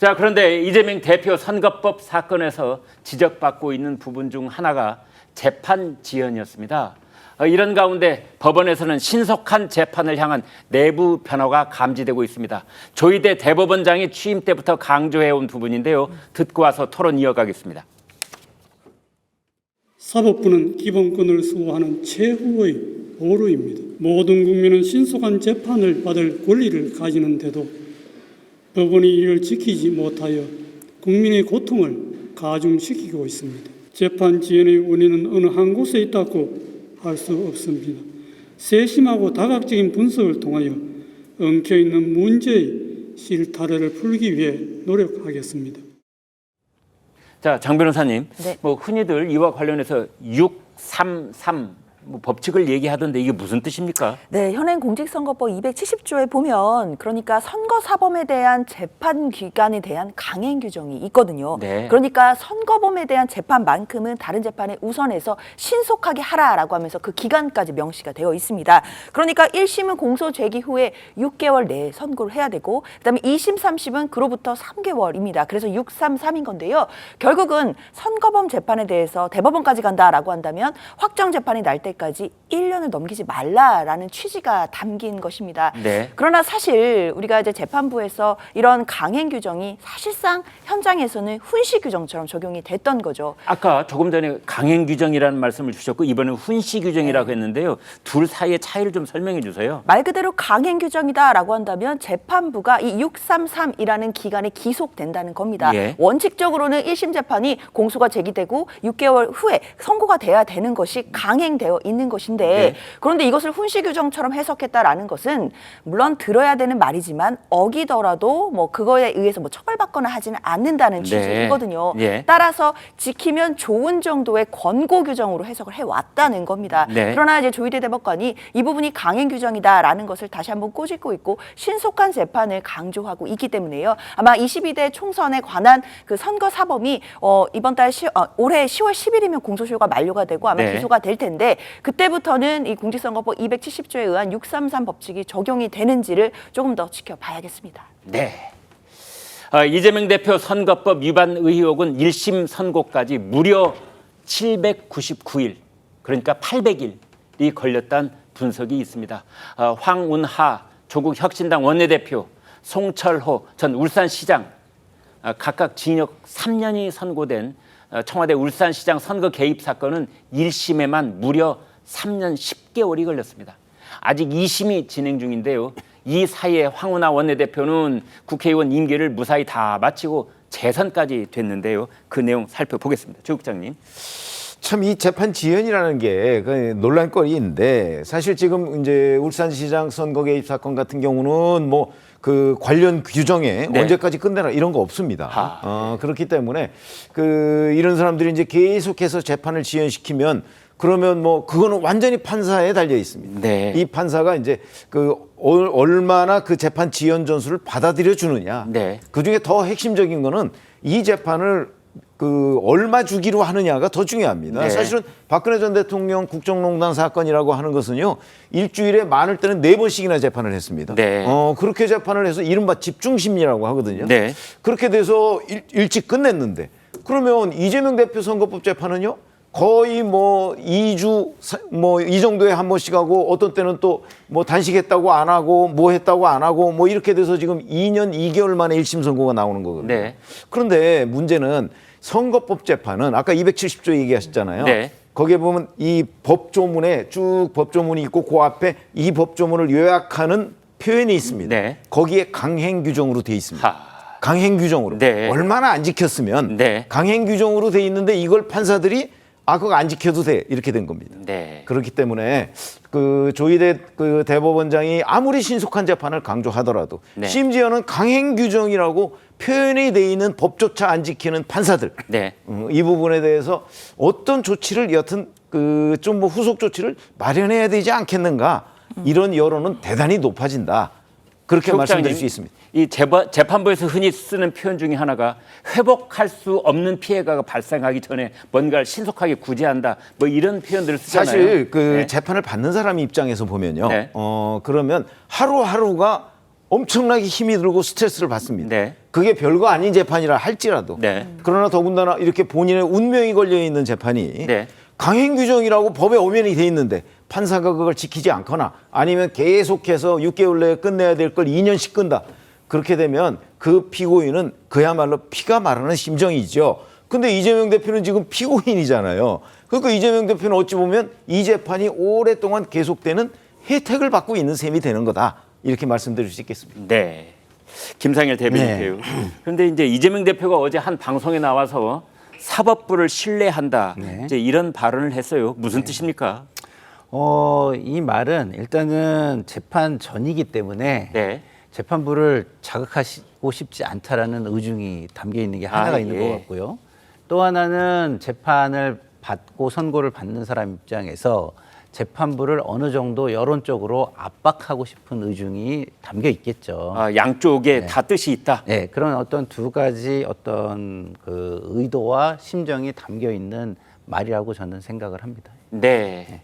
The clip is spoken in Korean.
자, 그런데 이재명 대표 선거법 사건에서 지적받고 있는 부분 중 하나가 재판 지연이었습니다. 이런 가운데 법원에서는 신속한 재판을 향한 내부 변화가 감지되고 있습니다. 조희대 대법원장이 취임 때부터 강조해온 부분인데요. 듣고 와서 토론 이어가겠습니다. 사법부는 기본권을 수호하는 최후의 보루입니다. 모든 국민은 신속한 재판을 받을 권리를 가지는데도 법원이 이를 지키지 못하여 국민의 고통을 가중시키고 있습니다. 재판 지연의 원인은 어느 한 곳에 있다고 할 수 없습니다. 세심하고 다각적인 분석을 통하여 엉켜있는 문제의 실타래를 풀기 위해 노력하겠습니다. 자, 장 변호사님, 네. 흔히들 이와 관련해서 633 법칙을 얘기하던데 이게 무슨 뜻입니까? 네, 현행 공직선거법 270조에 보면 그러니까 선거사범에 대한 재판 기간에 대한 강행 규정이 있거든요. 네. 그러니까 선거범에 대한 재판만큼은 다른 재판에 우선해서 신속하게 하라라고 하면서 그 기간까지 명시가 되어 있습니다. 그러니까 1심은 공소 제기 후에 6개월 내에 선고를 해야 되고 그다음에 2심, 3심은 그로부터 3개월입니다. 그래서 633인 건데요. 결국은 선거범 재판에 대해서 대법원까지 간다라고 한다면 확정 재판이 날 때까지 1년을 넘기지 말라라는 취지가 담긴 것입니다. 네. 그러나 사실 우리가 이제 재판부에서 이런 강행 규정이 사실상 현장에서는 훈시 규정처럼 적용이 됐던 거죠. 아까 조금 전에 강행 규정이라는 말씀을 주셨고 이번엔 훈시 규정이라고 했는데요. 둘 사이의 차이를 좀 설명해 주세요. 말 그대로 강행 규정이다라고 한다면 재판부가 이 633이라는 기간에 기속된다는 겁니다. 예. 원칙적으로는 1심 재판이 공소가 제기되고 6개월 후에 선고가 돼야 되는 것이 강행되어 있는 것인데 네. 그런데 이것을 훈시 규정처럼 해석했다라는 것은 물론 들어야 되는 말이지만 어기더라도 뭐 그거에 의해서 뭐 처벌받거나 하지는 않는다는 취지이거든요. 예. 따라서 지키면 좋은 정도의 권고 규정으로 해석을 해왔다는 겁니다. 네. 그러나 이제 조희대 대법관이 이 부분이 강행 규정이다라는 것을 다시 한번 꼬집고 있고 신속한 재판을 강조하고 있기 때문에요. 아마 22대 총선에 관한 그 선거 사범이 이번 달 올해 10월 10일이면 공소시효가 만료가 되고 아마 네. 기소가 될 텐데 그때부터는 이 공직선거법 270조에 의한 633 법칙이 적용이 되는지를 조금 더 지켜봐야겠습니다. 네. 이재명 대표 선거법 위반 의혹은 1심 선고까지 무려 799일, 그러니까 800일이 걸렸다는 분석이 있습니다. 황운하 조국 혁신당 원내대표, 송철호 전 울산시장 각각 징역 3년이 선고된 청와대 울산시장 선거 개입 사건은 1심에만 무려 3년 10개월이 걸렸습니다. 아직 2심이 진행 중인데요. 이 사이에 황운하 원내대표는 국회의원 임기를 무사히 다 마치고 재선까지 됐는데요. 그 내용 살펴보겠습니다. 조 국장님. 참 이 재판 지연이라는 게 논란거리인데 사실 지금 이제 울산시장 선거 개입 사건 같은 경우는 뭐 그 관련 규정에 네. 언제까지 끝내라 이런 거 없습니다. 그렇기 때문에 이런 사람들이 이제 계속해서 재판을 지연시키면 그러면 뭐 그거는 완전히 판사에 달려 있습니다. 네. 이 판사가 이제 얼마나 그 재판 지연 전수를 받아들여 주느냐. 네. 그 중에 더 핵심적인 거는 이 재판을 얼마 주기로 하느냐가 더 중요합니다. 네. 사실은 박근혜 전 대통령 국정농단 사건이라고 하는 것은요, 일주일에 많을 때는 4번씩이나 재판을 했습니다. 네. 그렇게 재판을 해서 이른바 집중심리라고 하거든요. 네. 그렇게 돼서 일찍 끝냈는데, 그러면 이재명 대표 선거법 재판은요, 거의 뭐 2주 뭐 이 정도에 한 번씩 하고 어떤 때는 또 뭐 단식했다고 안 하고 뭐 했다고 안 하고 뭐 이렇게 돼서 지금 2년 2개월 만에 1심 선고가 나오는 거거든요. 네. 그런데 문제는 선거법 재판은 아까 270조 얘기하셨잖아요. 네. 거기에 보면 이 법조문에 쭉 법조문이 있고 그 앞에 이 법조문을 요약하는 표현이 있습니다. 네. 거기에 강행 규정으로 돼 있습니다. 강행 규정으로. 네. 얼마나 안 지켰으면 네. 강행 규정으로 돼 있는데 이걸 판사들이 그거 안 지켜도 돼 이렇게 된 겁니다. 네. 그렇기 때문에 조희대 대법원장이 아무리 신속한 재판을 강조하더라도 네. 심지어는 강행 규정이라고 표현이 돼 있는 법조차 안 지키는 판사들 네. 이 부분에 대해서 어떤 조치를 여튼 좀 뭐 후속 조치를 마련해야 되지 않겠는가 이런 여론은 대단히 높아진다. 그렇게 말씀드릴 수 있습니다. 이 재판부에서 흔히 쓰는 표현 중에 하나가 회복할 수 없는 피해가 발생하기 전에 뭔가를 신속하게 구제한다. 뭐 이런 표현들을 쓰잖아요. 사실 네. 재판을 받는 사람 입장에서 보면요. 네. 그러면 하루하루가 엄청나게 힘이 들고 스트레스를 받습니다. 네. 그게 별거 아닌 재판이라 할지라도 네. 그러나 더군다나 이렇게 본인의 운명이 걸려 있는 재판이 네. 강행 규정이라고 법에 엄연히 돼 있는데 판사가 그걸 지키지 않거나 아니면 계속해서 6개월 내에 끝내야 될 걸 2년씩 끈다. 그렇게 되면 그 피고인은 그야말로 피가 마르는 심정이죠. 근데 이재명 대표는 지금 피고인이잖아요. 그러니까 이재명 대표는 어찌 보면 이 재판이 오랫동안 계속되는 혜택을 받고 있는 셈이 되는 거다. 이렇게 말씀드릴 수 있겠습니다. 네. 김상일 대변인께요. 그런데 이제 이재명 대표가 어제 한 방송에 나와서 사법부를 신뢰한다. 네. 이제 이런 발언을 했어요. 무슨 뜻입니까? 이 말은 일단은 재판 전이기 때문에 네. 재판부를 자극하고 싶지 않다라는 의중이 담겨 있는 게 하나가 있는 예. 것 같고요. 또 하나는 재판을 받고 선고를 받는 사람 입장에서 재판부를 어느 정도 여론적으로 압박하고 싶은 의중이 담겨 있겠죠. 양쪽에 다 뜻이 있다. 네, 그런 어떤 두 가지 어떤 그 의도와 심정이 담겨 있는 말이라고 저는 생각을 합니다. 네.